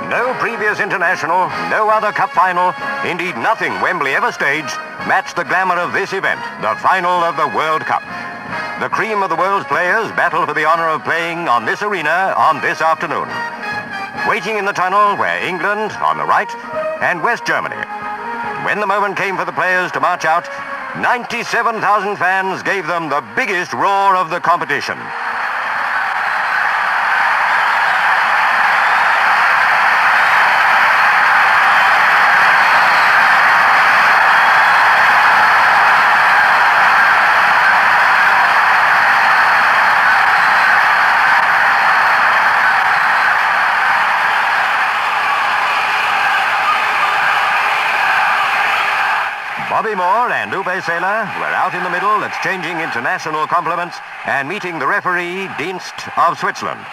No previous international, no other cup final, indeed nothing Wembley ever staged, matched the glamour of this event, the final of the World Cup. The cream of the world's players battle for the honor of playing on this arena on this afternoon. Waiting in the tunnel were England on the right and West Germany. When the moment came for the players to march out, 97,000 fans gave them the biggest roar of the competition. Bobby Moore and Uwe Seeler were out in the middle exchanging international compliments and meeting the referee, Dienst of Switzerland.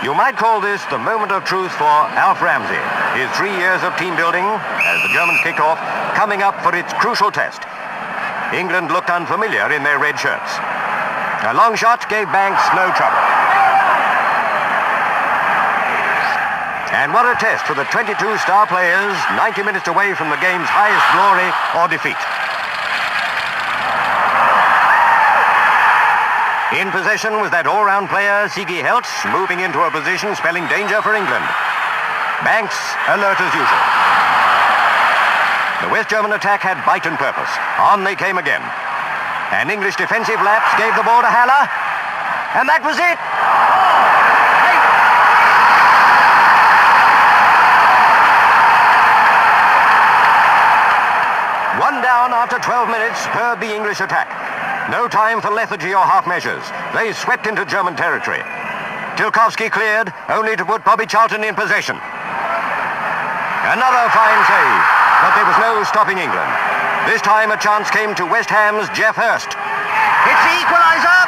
You might call this the moment of truth for Alf Ramsey. His 3 years of team building, as the Germans kicked off, coming up for its crucial test. England looked unfamiliar in their red shirts. A long shot gave Banks no trouble. And what a test for the 22 star players, 90 minutes away from the game's highest glory or defeat. In possession was that all-round player, Sigi Heltz, moving into a position spelling danger for England. Banks alert as usual. The West German attack had bite and purpose. On they came again. An English defensive lapse gave the ball to Haller, and that was it. One down after 12 minutes spurred the English attack. No time for lethargy or half measures. They swept into German territory. Tilkovsky cleared, only to put Bobby Charlton in possession. Another fine save, but there was no stopping England. This time a chance came to West Ham's Geoff Hurst. It's the equaliser!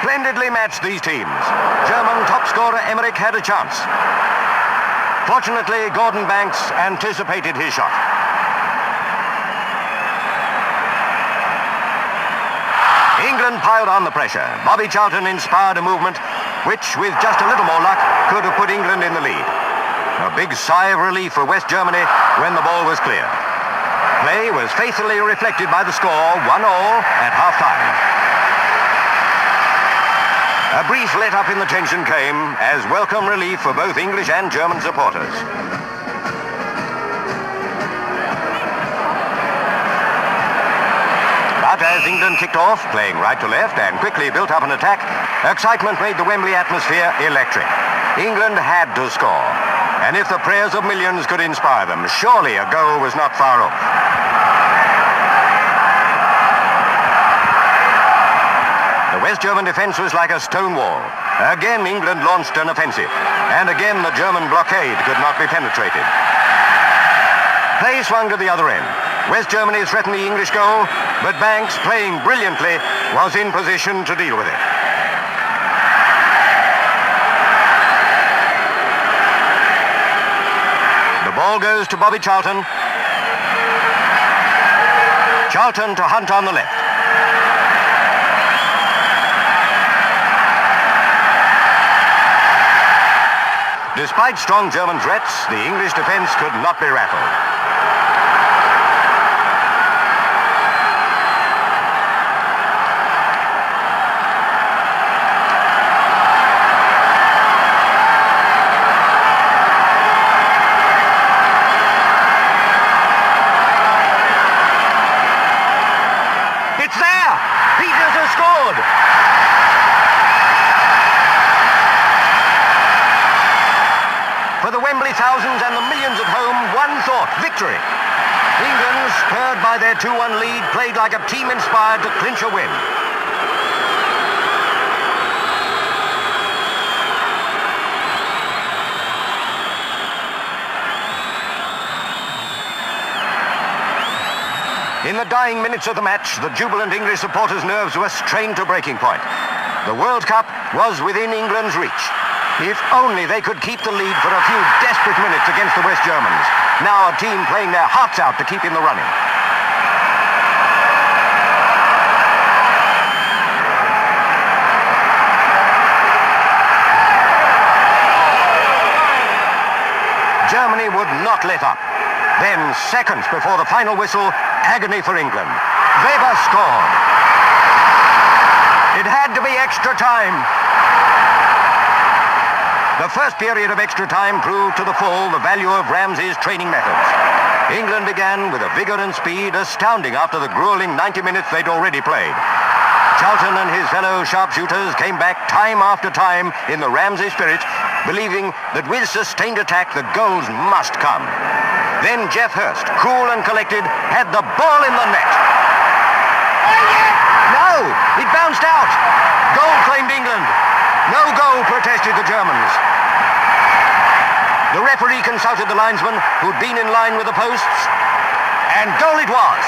Splendidly matched, these teams. German top scorer Emmerich had a chance. Fortunately, Gordon Banks anticipated his shot. England piled on the pressure. Bobby Charlton inspired a movement which, with just a little more luck, could have put England in the lead. A big sigh of relief for West Germany when the ball was clear. Play was faithfully reflected by the score, 1-1 at half-time. A brief let-up in the tension came as welcome relief for both English and German supporters. But as England kicked off, playing right to left and quickly built up an attack, excitement made the Wembley atmosphere electric. England had to score. And if the prayers of millions could inspire them, surely a goal was not far off. The West German defense was like a stone wall. Again, England launched an offensive. And again, the German blockade could not be penetrated. Play swung to the other end. West Germany threatened the English goal, but Banks, playing brilliantly, was in position to deal with it. The ball goes to Bobby Charlton. Charlton to Hunt on the left. Despite strong German threats, the English defense could not be rattled. It's there! Peters has scored! For the Wembley thousands and the millions at home, one thought, victory. England, spurred by their 2-1 lead, played like a team inspired to clinch a win. In the dying minutes of the match, the jubilant English supporters' nerves were strained to breaking point. The World Cup was within England's reach. If only they could keep the lead for a few desperate minutes against the West Germans. Now a team playing their hearts out to keep in the running. Germany would not let up. Then, seconds before the final whistle, agony for England. Weber scored. It had to be extra time. The first period of extra time proved to the full the value of Ramsey's training methods. England began with a vigour and speed astounding after the grueling 90 minutes they'd already played. Charlton and his fellow sharpshooters came back time after time in the Ramsey spirit, believing that with sustained attack the goals must come. Then Jeff Hurst, cool and collected, had the ball in the net. No! It bounced out! Goal claimed England. No goal, protested the Germans. The referee consulted the linesman, who'd been in line with the posts, and goal it was.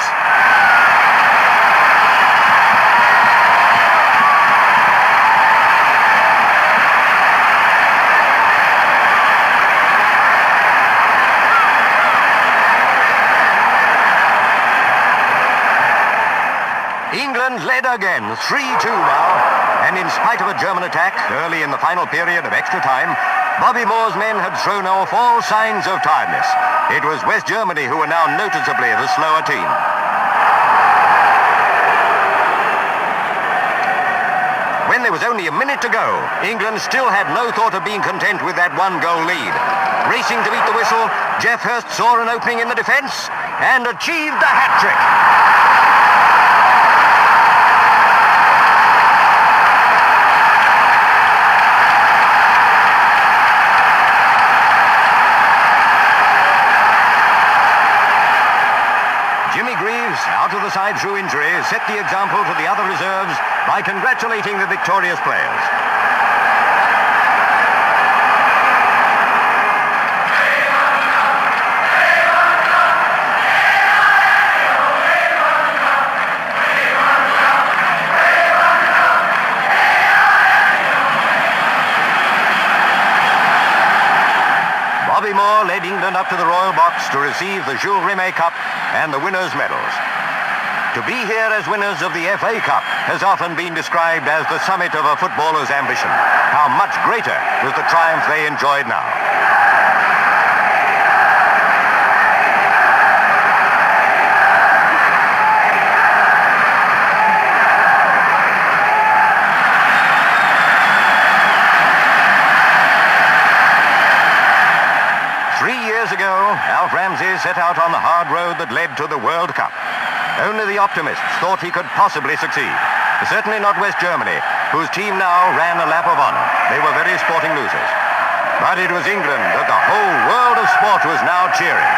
England led again, 3-2 now, and in spite of a German attack early in the final period of extra time, Bobby Moore's men had thrown off all signs of tiredness. It was West Germany who were now noticeably the slower team. When there was only a minute to go, England still had no thought of being content with that one-goal lead. Racing to beat the whistle, Jeff Hurst saw an opening in the defence and achieved the hat-trick. Out of the side through injury, set the example to the other reserves by congratulating the victorious players. Bobby Moore led England up to the Royal Box to receive the Jules Rimet Cup and the winners' medals. To be here as winners of the FA Cup has often been described as the summit of a footballer's ambition. How much greater was the triumph they enjoyed now. Alf Ramsey set out on the hard road that led to the World Cup. Only the optimists thought he could possibly succeed. Certainly not West Germany, whose team now ran a lap of honour. They were very sporting losers. But it was England that the whole world of sport was now cheering.